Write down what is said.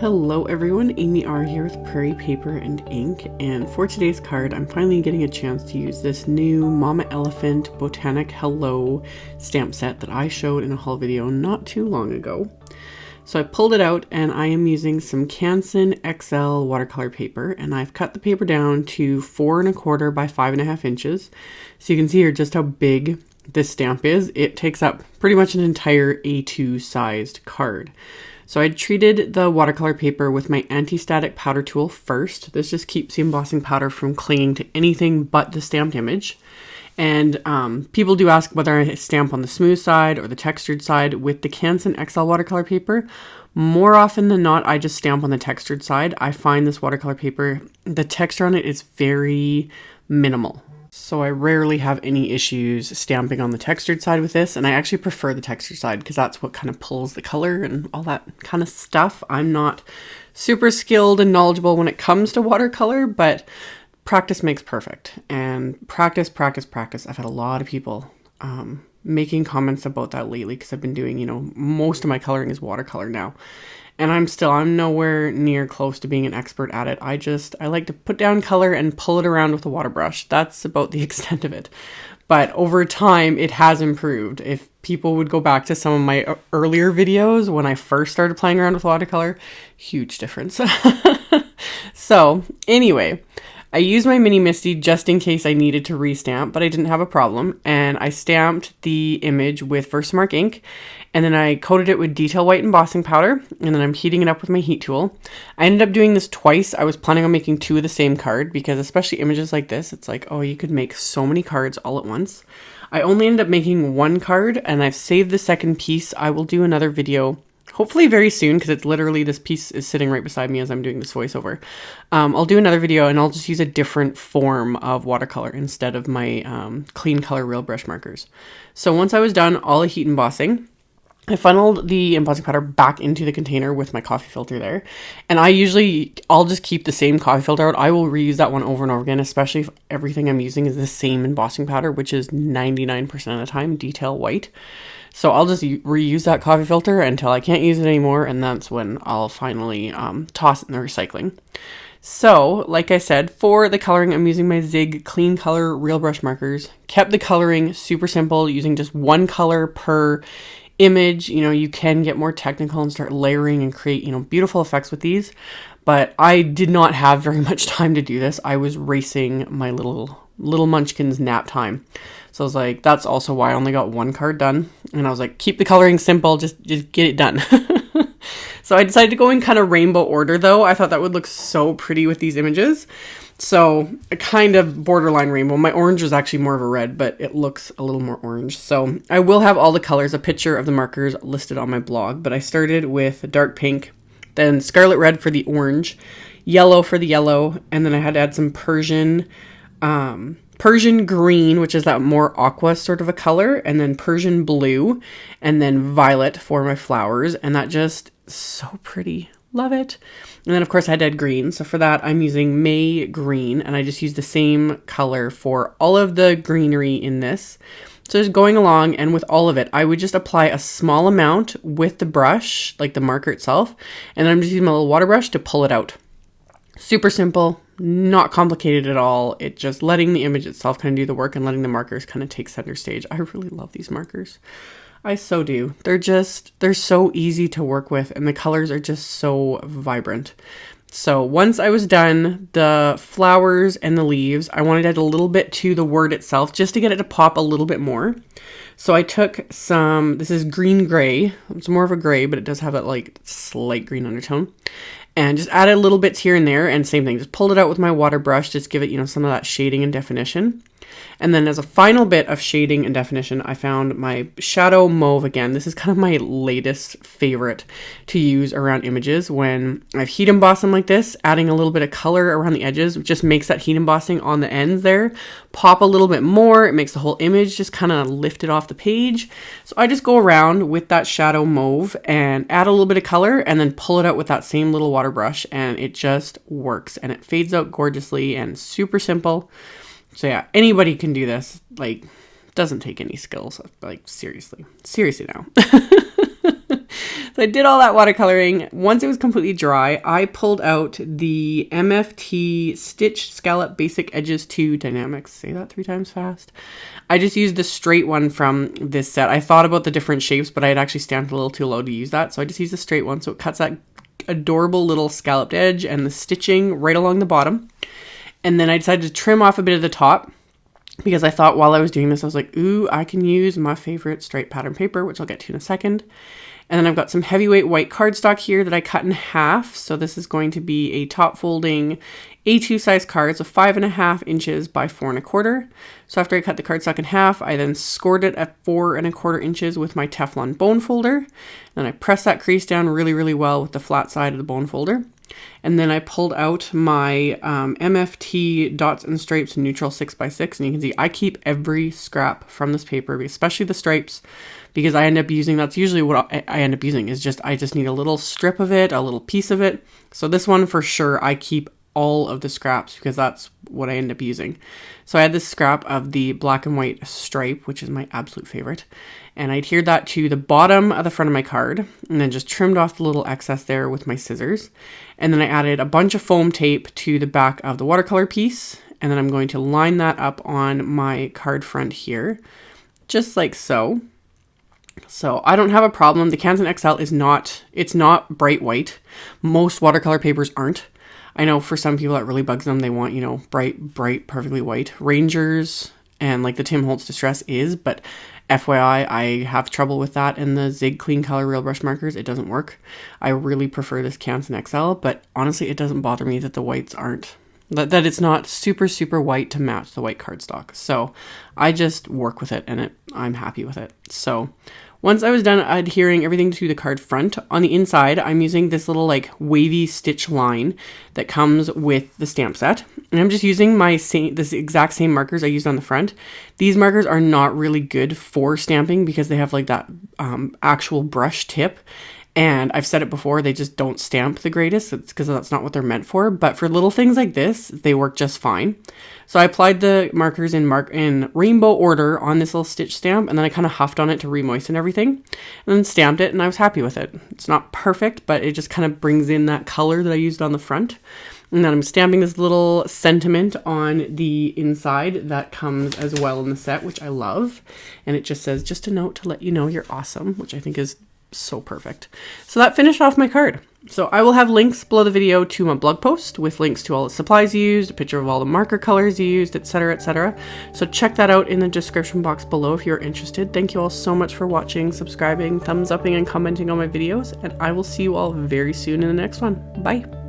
Hello everyone, AmyR here with Prairie Paper and Ink, and for today's card I'm finally getting a chance to use this new Mama Elephant Botanic Hello stamp set that I showed in a haul video not too long ago. So I pulled it out and I am using some Canson XL watercolor paper, and I've cut the paper down to 4 1/4 by 5.5 inches. So you can see here just how big this stamp is. It takes up pretty much an entire A2 sized card. So I treated the watercolor paper with my anti-static powder tool first. This just keeps the embossing powder from clinging to anything but the stamped image. And people do ask whether I stamp on the smooth side or the textured side with the Canson XL watercolor paper. More often than not, I just stamp on the textured side. I find this watercolor paper, the texture on it is very minimal. So I rarely have any issues stamping on the textured side with this, and I actually prefer the textured side because that's what kind of pulls the color and all that kind of stuff. I'm not super skilled and knowledgeable when it comes to watercolor, but practice makes perfect. And practice. I've had a lot of people making comments about that lately because I've been doing, most of my coloring is watercolor now. And I'm nowhere near close to being an expert at it. I like to put down color and pull it around with a water brush. That's about the extent of it. But over time, it has improved. If people would go back to some of my earlier videos when I first started playing around with watercolor, huge difference. So anyway, I used my Mini Misty just in case I needed to restamp, but I didn't have a problem. And I stamped the image with Versamark ink, and then I coated it with detail white embossing powder, and then I'm heating it up with my heat tool. I ended up doing this twice. I was planning on making 2 of the same card because especially images like this, it's like, oh, you could make so many cards all at once. I only ended up making 1 card, and I've saved the second piece. I will do another video hopefully very soon, because it's literally, this piece is sitting right beside me as I'm doing this voiceover. I'll do another video and I'll just use a different form of watercolor instead of my clean color real brush markers. So once I was done all the heat embossing, I funneled the embossing powder back into the container with my coffee filter there. And I'll just keep the same coffee filter out. I will reuse that one over and over again, especially if everything I'm using is the same embossing powder, which is 99% of the time detail white. So I'll just reuse that coffee filter until I can't use it anymore, and that's when I'll finally toss it in the recycling. So, like I said, for the coloring, I'm using my Zig Clean Color Real Brush markers. Kept the coloring super simple, using just 1 color per image. You can get more technical and start layering and create, beautiful effects with these. But I did not have very much time to do this. I was racing my little munchkin's nap time. So I was like, that's also why I only got 1 card done. And I was like, keep the coloring simple, just get it done. So I decided to go in kind of rainbow order though. I thought that would look so pretty with these images. So a kind of borderline rainbow. My orange was actually more of a red, but it looks a little more orange. So I will have all the colors, a picture of the markers listed on my blog. But I started with dark pink, then scarlet red for the orange, yellow for the yellow, and then I had to add some Persian green, which is that more aqua sort of a color, and then Persian blue, and then violet for my flowers, and that just so pretty. Love it. And then of course I had to add green. So for that I'm using May green, and I just use the same color for all of the greenery in this. So just going along, and with all of it, I would just apply a small amount with the brush, like the marker itself, and then I'm just using my little water brush to pull it out. Super simple, not complicated at all. It just letting the image itself kind of do the work and letting the markers kind of take center stage. I really love these markers. I so do. They're so easy to work with, and the colors are just so vibrant. So once I was done the flowers and the leaves, I wanted to add a little bit to the word itself just to get it to pop a little bit more. So I took this is green gray. It's more of a gray, but it does have that like slight green undertone. And just added little bits here and there, and same thing, just pulled it out with my water brush, just give it, some of that shading and definition. And then as a final bit of shading and definition, I found my Shadow Mauve again. This is kind of my latest favorite to use around images when I've heat embossed them like this. Adding a little bit of color around the edges just makes that heat embossing on the ends there pop a little bit more. It makes the whole image just kind of lift it off the page. So I just go around with that Shadow Mauve and add a little bit of color and then pull it out with that same little water brush, and it just works, and it fades out gorgeously and super simple. So yeah, anybody can do this. Like, doesn't take any skills. Like, seriously now. So So I did all that watercoloring. Once it was completely dry, I pulled out the MFT Stitch Scallop Basic Edges 2 Die-namics. Say that 3 times fast. I just used the straight one from this set. I thought about the different shapes, but I had actually stamped a little too low to use that. So I just used the straight one. So it cuts that adorable little scalloped edge and the stitching right along the bottom. And then I decided to trim off a bit of the top because I thought while I was doing this, I was like, ooh, I can use my favorite striped pattern paper, which I'll get to in a second. And then I've got some heavyweight white cardstock here that I cut in half. So this is going to be a top folding A2 size card, so 5.5 inches by 4.25. So after I cut the cardstock in half, I then scored it at 4.25 inches with my Teflon bone folder. Then I pressed that crease down really, really well with the flat side of the bone folder. And then I pulled out my MFT Dots and Stripes Neutral 6x6. And you can see I keep every scrap from this paper, especially the stripes, because I end up using, that's usually what I end up using, is just, I just need a little strip of it, a little piece of it. So this one for sure, I keep all of the scraps because that's what I end up using. So I had this scrap of the black and white stripe, which is my absolute favorite. And I adhered that to the bottom of the front of my card and then just trimmed off the little excess there with my scissors. And then I added a bunch of foam tape to the back of the watercolor piece. And then I'm going to line that up on my card front here, just like so. So I don't have a problem. The Canson XL is not, it's not bright white. Most watercolor papers aren't. I know for some people that really bugs them. They want, you know, bright, perfectly white. Rangers and like the Tim Holtz Distress is, but FYI, I have trouble with that. And the Zig Clean Color Real Brush markers, it doesn't work. I really prefer this Canson XL, but honestly, it doesn't bother me that the whites aren't, that it's not super, super white to match the white cardstock. So I just work with it and I'm happy with it. So once I was done adhering everything to the card front, on the inside, I'm using this little like wavy stitch line that comes with the stamp set. And I'm just using this exact same markers I used on the front. These markers are not really good for stamping because they have like that actual brush tip. And I've said it before, they just don't stamp the greatest. It's because that's not what they're meant for. But for little things like this, they work just fine. So I applied the markers in rainbow order on this little stitch stamp. And then I kind of huffed on it to re-moisten everything. And then stamped it and I was happy with it. It's not perfect, but it just kind of brings in that color that I used on the front. And then I'm stamping this little sentiment on the inside that comes as well in the set, which I love. And it just says, just a note to let you know you're awesome, which I think is so perfect. So that finished off my card. So I will have links below the video to my blog post with links to all the supplies used, a picture of all the marker colors used, etc., etc. So check that out in the description box below if you're interested. Thank you all so much for watching, subscribing, thumbs upping, and commenting on my videos, and I will see you all very soon in the next one. Bye.